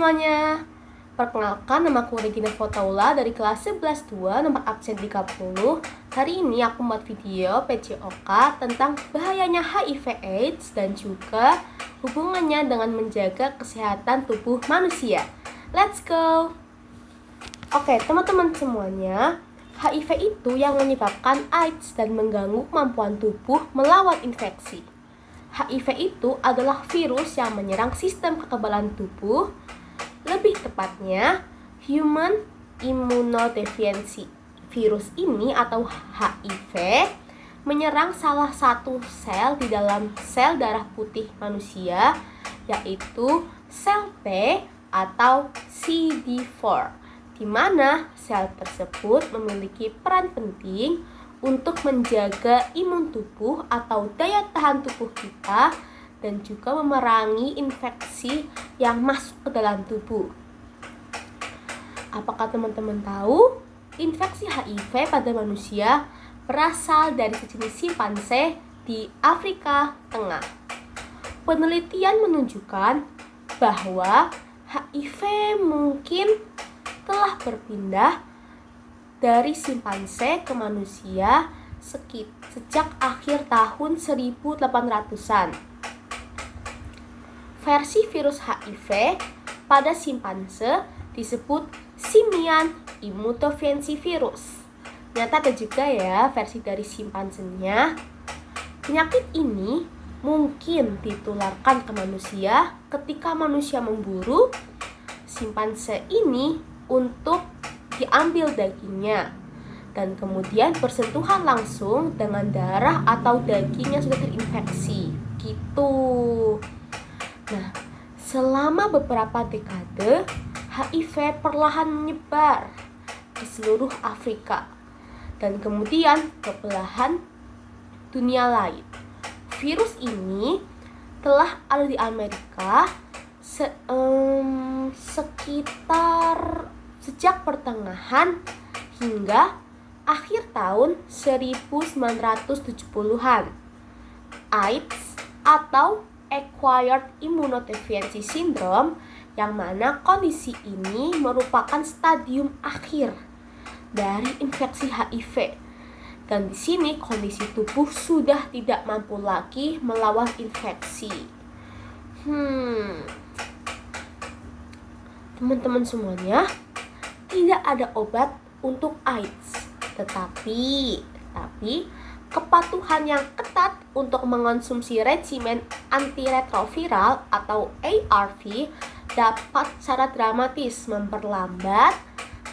semuanya. Perkenalkan, nama aku Regina Fotaula dari kelas 11-2 nomor absen 30. Hari ini aku buat video PCOK tentang bahayanya HIV/AIDS dan juga hubungannya dengan menjaga kesehatan tubuh manusia. Let's go! Oke, teman-teman semuanya, HIV itu yang menyebabkan AIDS dan mengganggu kemampuan tubuh melawan infeksi. HIV itu adalah virus yang menyerang sistem kekebalan tubuh, lebih tepatnya Human Immunodeficiency. Virus ini atau HIV menyerang salah satu sel di dalam sel darah putih manusia, yaitu sel P atau CD4, di mana sel tersebut memiliki peran penting untuk menjaga imun tubuh atau daya tahan tubuh kita dan juga memerangi infeksi yang masuk ke dalam tubuh. Apakah teman-teman tahu infeksi HIV pada manusia berasal dari sejenis simpanse di Afrika Tengah? Penelitian menunjukkan bahwa HIV mungkin telah berpindah dari simpanse ke manusia sejak akhir tahun 1800-an. Versi virus HIV pada simpanse disebut simian immunodeficiency virus. Ternyata ada juga ya versi dari simpansenya. Penyakit ini mungkin ditularkan ke manusia ketika manusia memburu simpanse ini untuk diambil dagingnya dan kemudian bersentuhan langsung dengan darah atau daging yang sudah terinfeksi gitu. Nah, selama beberapa dekade HIV perlahan menyebar ke seluruh Afrika dan kemudian ke belahan dunia lain. Virus ini telah ada di Amerika sekitar sejak pertengahan hingga akhir tahun 1970-an. AIDS atau Acquired Immunodeficiency Syndrome, yang mana kondisi ini merupakan stadium akhir dari infeksi HIV. Dan di sini kondisi tubuh sudah tidak mampu lagi melawan infeksi. Teman-teman semuanya, tidak ada obat untuk AIDS, tetapi kepatuhan yang ketat untuk mengonsumsi regimen antiretroviral atau ARV dapat secara dramatis memperlambat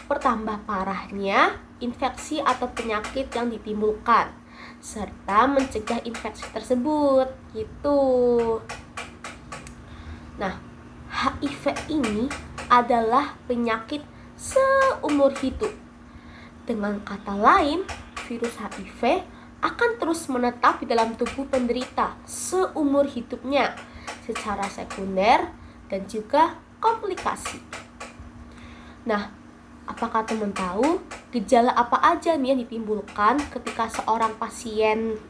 bertambah parahnya infeksi atau penyakit yang ditimbulkan serta mencegah infeksi tersebut gitu. Nah, HIV ini adalah penyakit seumur hidup. Dengan kata lain, virus HIV akan terus menetap di dalam tubuh penderita seumur hidupnya secara sekunder dan juga komplikasi. Nah, apakah teman tahu gejala apa aja nih yang ditimbulkan ketika seorang pasien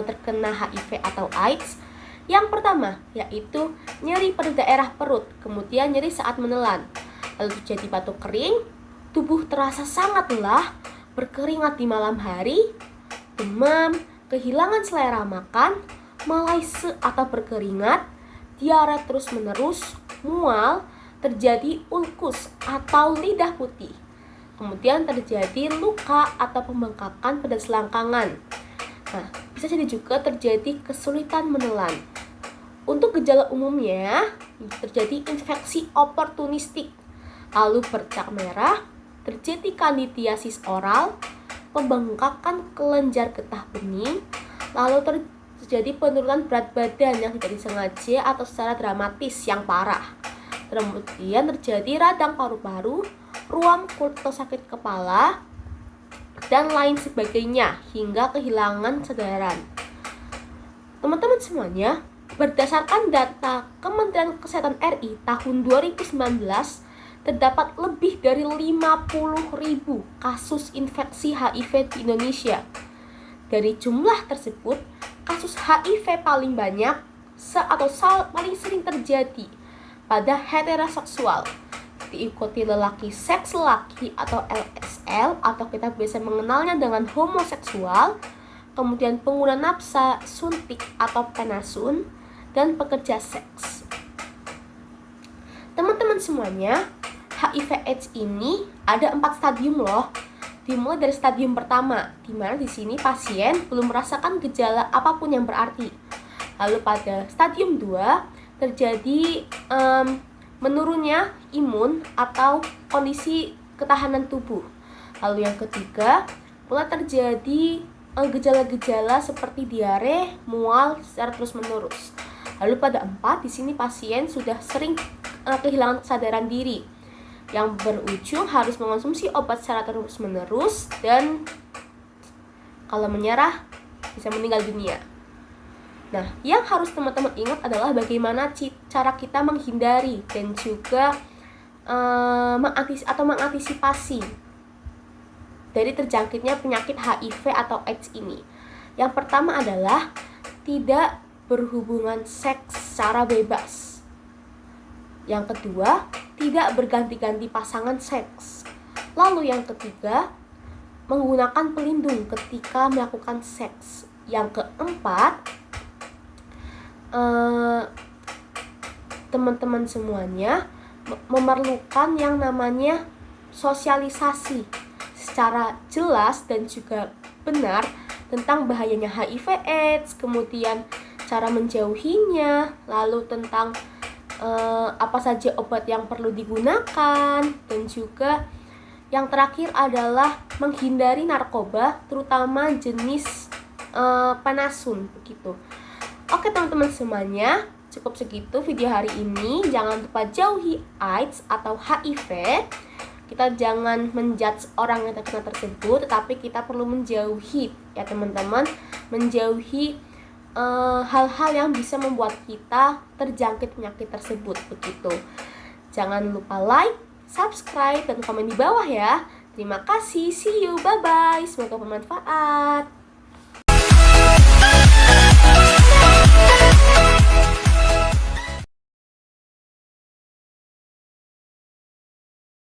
terkena HIV atau AIDS? Yang pertama yaitu nyeri pada daerah perut, kemudian nyeri saat menelan, lalu terjadi batuk kering, tubuh terasa sangat lelah, berkeringat di malam hari, demam, kehilangan selera makan, malaise atau berkeringat, diare terus-menerus, mual, terjadi ulkus atau lidah putih. Kemudian terjadi luka atau pembengkakan pada selangkangan. Nah, bisa jadi juga terjadi kesulitan menelan. Untuk gejala umumnya, terjadi infeksi oportunistik, lalu bercak merah, terjadi kandidiasis oral, pembengkakan kelenjar getah bening, lalu terjadi penurunan berat badan yang tidak disengaja atau secara dramatis yang parah. Kemudian terjadi radang paru-paru, ruam kulit atau sakit kepala, dan lain sebagainya hingga kehilangan kesadaran. Teman-teman semuanya, berdasarkan data Kementerian Kesehatan RI tahun 2019, terdapat lebih dari 50.000 kasus infeksi HIV di Indonesia. Dari jumlah tersebut, kasus HIV paling banyak paling sering terjadi pada heteroseksual diikuti lelaki seks lelaki atau LSL atau kita biasa mengenalnya dengan homoseksual, kemudian pengguna nafsa, suntik atau penasun, dan pekerja seks. Teman-teman semuanya, HIV/AIDS ini ada 4 stadium loh. Dimulai dari stadium pertama, di mana di sini pasien belum merasakan gejala apapun yang berarti. Lalu pada stadium 2 terjadi menurunnya imun atau kondisi ketahanan tubuh. Lalu yang ketiga, mulai terjadi gejala-gejala seperti diare, mual secara terus-menerus. Lalu pada 4 di sini pasien sudah sering kehilangan kesadaran diri, yang berujung harus mengonsumsi obat secara terus-menerus dan kalau menyerah bisa meninggal dunia. Nah, yang harus teman-teman ingat adalah bagaimana cara kita menghindari dan juga mengantisipasi dari terjangkitnya penyakit HIV atau AIDS ini. Yang pertama adalah tidak berhubungan seks secara bebas. Yang kedua, tidak berganti-ganti pasangan seks. Lalu yang ketiga, menggunakan pelindung ketika melakukan seks. Yang keempat, teman-teman semuanya memerlukan yang namanya sosialisasi secara jelas dan juga benar tentang bahayanya HIV/AIDS, kemudian cara menjauhinya, lalu tentang apa saja obat yang perlu digunakan, dan juga yang terakhir adalah menghindari narkoba, terutama jenis penasun begitu. Oke teman-teman semuanya, cukup segitu video hari ini. Jangan lupa jauhi AIDS atau HIV. Kita jangan menjudge orang yang terkena tersebut, tetapi kita perlu menjauhi ya teman-teman, menjauhi hal-hal yang bisa membuat kita terjangkit penyakit tersebut begitu. Jangan lupa like, subscribe, dan komen di bawah ya. Terima kasih, see you, bye-bye. Semoga bermanfaat.